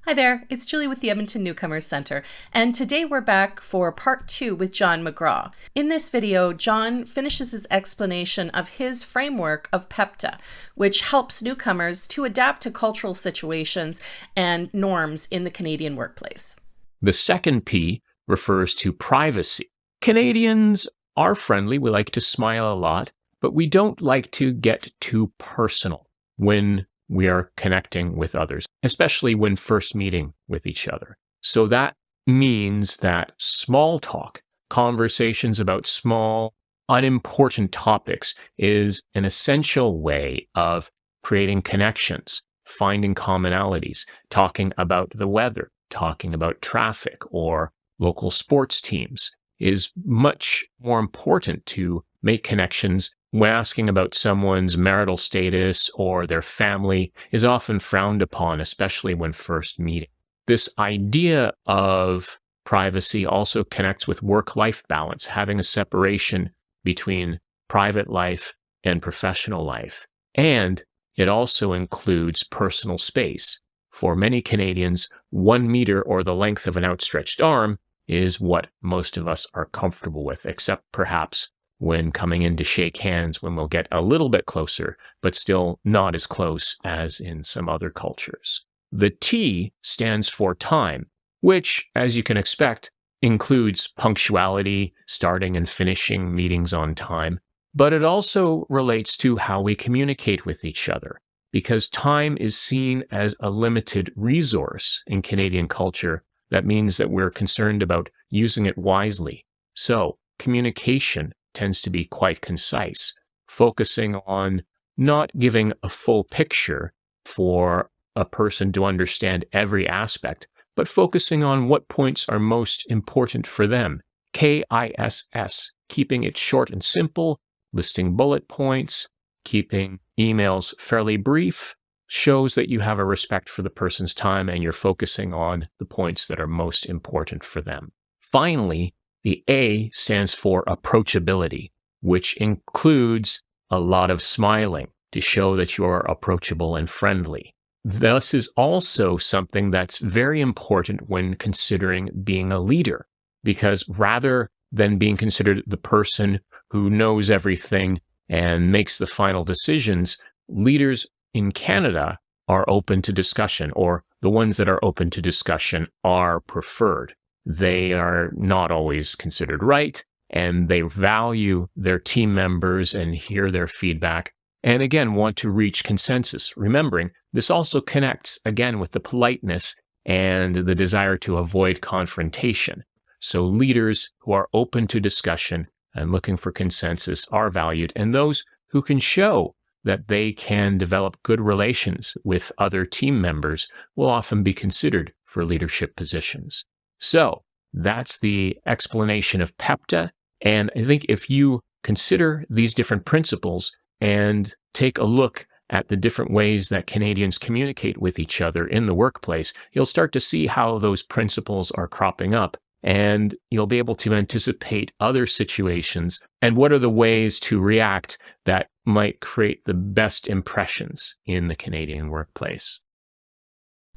Hi there, it's Julie with the Edmonton Newcomers Center, and today we're back for part 2 with John McGraw. In this video, John finishes his explanation of his framework of PEPTA, which helps newcomers to adapt to cultural situations and norms in the Canadian workplace. The second P refers to privacy. Canadians are friendly, we like to smile a lot, but we don't like to get too personal when we are connecting with others, especially when first meeting with each other. So that means that small talk, conversations about small, unimportant topics is an essential way of creating connections, finding commonalities, talking about the weather, talking about traffic or local sports teams is much more important to make connections. When asking about someone's marital status or their family is often frowned upon, especially when first meeting. This idea of privacy also connects with work-life balance, having a separation between private life and professional life. And it also includes personal space. For many Canadians, 1 meter or the length of an outstretched arm is what most of us are comfortable with, except perhaps when coming in to shake hands, when we'll get a little bit closer, but still not as close as in some other cultures. The T stands for time, which, as you can expect, includes punctuality, starting and finishing meetings on time, but it also relates to how we communicate with each other, because time is seen as a limited resource in Canadian culture. That means that we're concerned about using it wisely. So, communication tends to be quite concise, focusing on not giving a full picture for a person to understand every aspect, but focusing on what points are most important for them. KISS, keeping it short and simple, listing bullet points, keeping emails fairly brief, shows that you have a respect for the person's time and you're focusing on the points that are most important for them. Finally, the A stands for approachability, which includes a lot of smiling to show that you are approachable and friendly. This is also something that's very important when considering being a leader, because rather than being considered the person who knows everything and makes the final decisions, leaders in Canada are open to discussion, or the ones that are open to discussion are preferred. They are not always considered right, and they value their team members and hear their feedback, and again, want to reach consensus. Remembering, this also connects, again, with the politeness and the desire to avoid confrontation. So leaders who are open to discussion and looking for consensus are valued, and those who can show that they can develop good relations with other team members will often be considered for leadership positions. So that's the explanation of PEPTA. And I think if you consider these different principles and take a look at the different ways that Canadians communicate with each other in the workplace, you'll start to see how those principles are cropping up. And you'll be able to anticipate other situations and what are the ways to react that might create the best impressions in the Canadian workplace.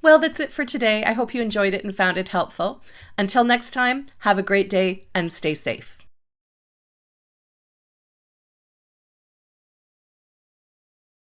Well, that's it for today. I hope you enjoyed it and found it helpful. Until next time, have a great day and stay safe.